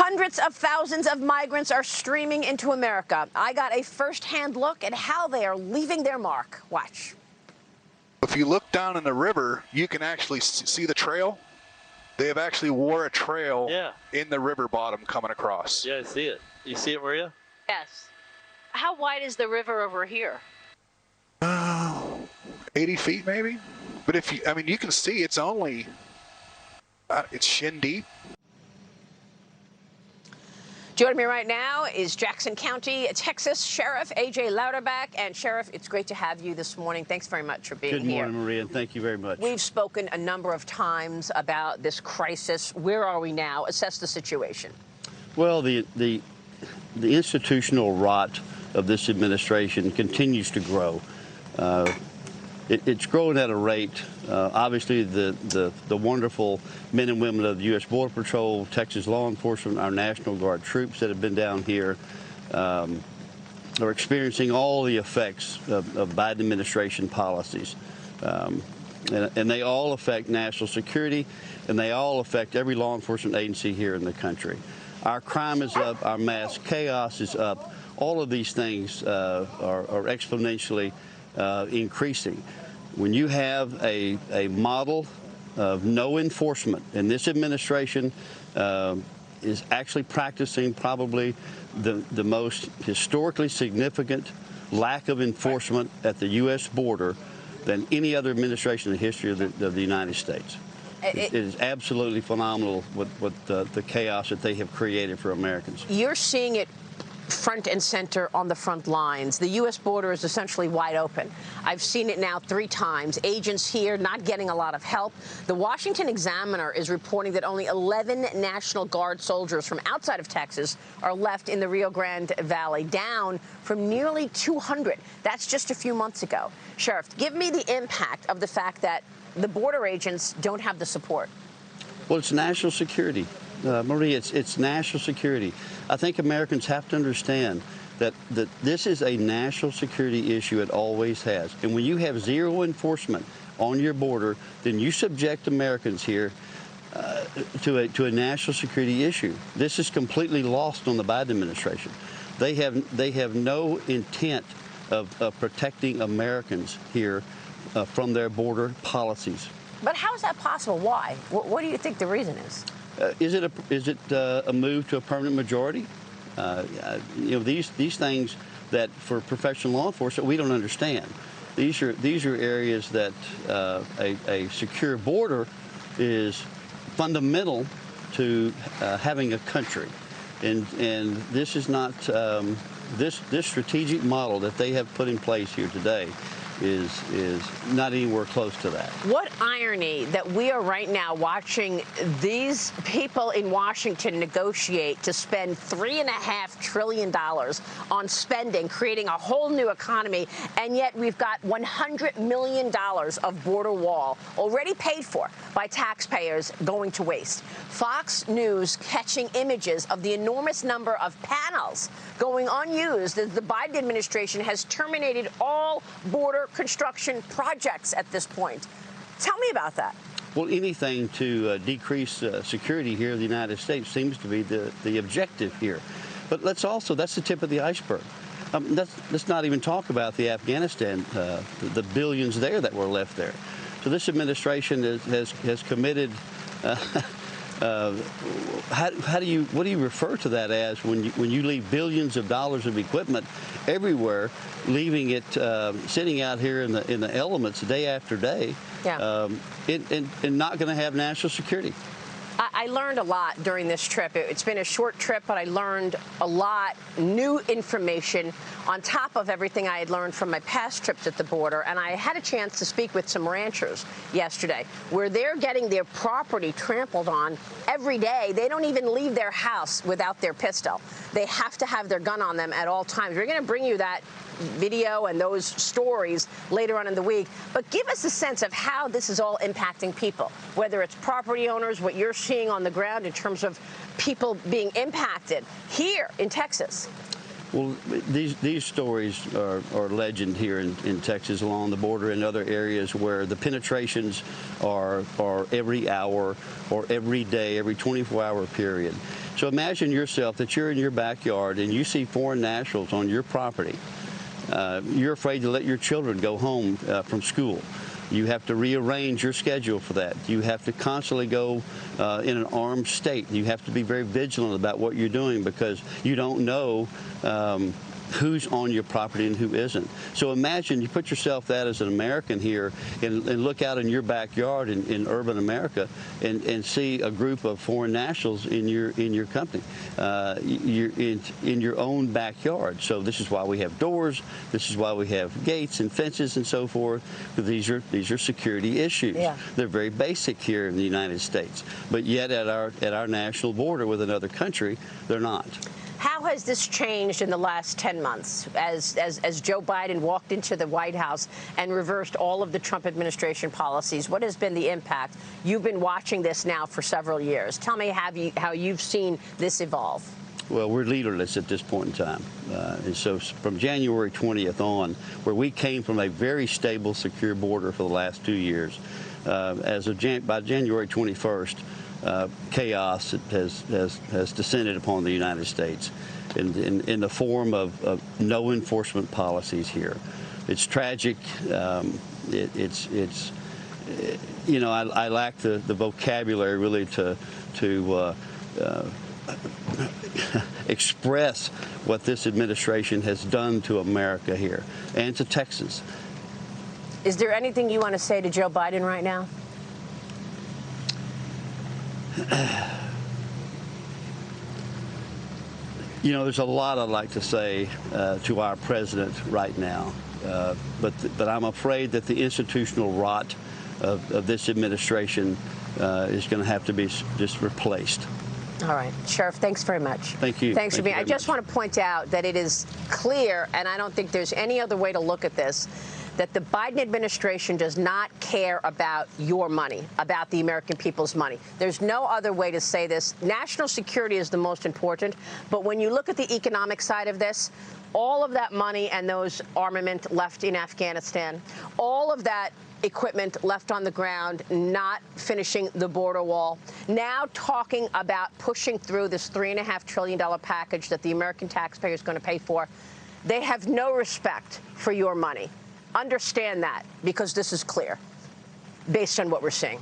Hundreds of thousands of migrants are streaming into America. I got a first-hand look at how they are leaving their mark. Watch. If you look down in the river, you can actually see the trail. They have actually wore a trail in the river bottom coming across. Yeah, I see it. You see it, Maria? Yes. How wide is the river over here? 80 feet maybe. But if you, I mean, you can see it's only, it's shin deep. Joining me right now is Jackson County, Texas Sheriff Andy Louderback. And Sheriff, it's great to have you this morning. Thanks very much for being here. Good morning, Maria, and thank you very much. We've spoken a number of times about this crisis. Where are we now? Assess the situation. Well, the institutional rot of this administration continues to grow. It's growing at a rate. Obviously, the wonderful men and women of the U.S. Border Patrol, Texas law enforcement, our National Guard troops that have been down here are experiencing all the effects of Biden administration policies. And they all affect national security, and they all affect every law enforcement agency here in the country. Our crime is up, our mass chaos is up. All of these things are exponentially increasing. When you have a model of no enforcement, and this administration is actually practicing probably the most historically significant lack of enforcement at the U.S. border than any other administration in the history of the United States. It is absolutely phenomenal what the chaos that they have created for Americans. You're seeing it front and center on the front lines. The U.S. border is essentially wide open. I've seen it now 3 times. Agents here not getting a lot of help. The Washington Examiner is reporting that only 11 National Guard soldiers from outside of Texas are left in the Rio Grande Valley, down from nearly 200. That's just a few months ago. Sheriff, give me the impact of the fact that the border agents don't have the support. Well, it's national security. Maria, it's national security. I think Americans have to understand that this is a national security issue. It always has. And when you have zero enforcement on your border, then you subject Americans here to a national security issue. This is completely lost on the Biden administration. They have no intent of protecting Americans here from their border policies. But how is that possible? Why? What do you think the reason is? Is it a move to a permanent majority? These things that for professional law enforcement we don't understand. These are areas that a secure border is fundamental to having a country, and this is not this strategic model that they have put in place here today is not anywhere close to that. What irony that we are right now watching these people in Washington negotiate to spend $3.5 trillion on spending, creating a whole new economy, and yet we've got $100 million of border wall already paid for by taxpayers going to waste. Fox News catching images of the enormous number of panels going unused as the Biden administration has terminated all border construction projects at this point. Tell me about that. Well, anything to decrease security here in the United States seems to be the objective here. But that's the tip of the iceberg. Let's not even talk about the Afghanistan, the billions there that were left there. So this administration has committed. What do you refer to that as when you leave billions of dollars of equipment everywhere, leaving it sitting out here in the elements day after day, and not going to have national security? I learned a lot during this trip. It's been a short trip, but I learned a lot, new information on top of everything I had learned from my past trips at the border. And I had a chance to speak with some ranchers yesterday where they're getting their property trampled on every day. They don't even leave their house without their pistol. They have to have their gun on them at all times. We're going to bring you that video and those stories later on in the week. But give us a sense of how this is all impacting people, whether it's property owners, what you're seeing on the ground in terms of people being impacted here in Texas. Well, these stories are legend here in Texas along the border and other areas where the penetrations are every hour or every day, every 24-hour period. So imagine yourself that you're in your backyard and you see foreign nationals on your property. You're afraid to let your children go home from school. You have to rearrange your schedule for that. You have to constantly go in an armed state. You have to be very vigilant about what you're doing because you don't know who's on your property and who isn't. So imagine you put yourself that as an American here and look out in your backyard in urban America and see a group of foreign nationals in your company, you're in your own backyard. So this is why we have doors. This is why we have gates and fences and so forth. These are security issues. Yeah. They're very basic here in the United States, but yet at our national border with another country, they're not. How has this changed in the last 10 months as Joe Biden walked into the White House and reversed all of the Trump administration policies? What has been the impact? You've been watching this now for several years. Tell me how you've seen this evolve. Well, we're leaderless at this point in time. And so from January 20th on, where we came from a very stable, secure border for the last 2 years, by January 21st, chaos has descended upon the United States in the form of no enforcement policies here. It's tragic. It's you know, I lack the vocabulary really to express what this administration has done to America here and to Texas. Is there anything you want to say to Joe Biden right now? You know, there's a lot I'd like to say to our president right now, but I'm afraid that the institutional rot of this administration is going to have to be just replaced. All right. Sheriff, thanks very much. Thank you. Thanks for being. I just want to point out that it is clear, and I don't think there's any other way to look at this, that the Biden administration does not care about your money, about the American people's money. There's no other way to say this. National security is the most important, but when you look at the economic side of this, all of that money and those armament left in Afghanistan, all of that equipment left on the ground, not finishing the border wall, now talking about pushing through this $3.5 trillion package that the American taxpayer is going to pay for. They have no respect for your money. Understand that, because this is clear based on what we're seeing.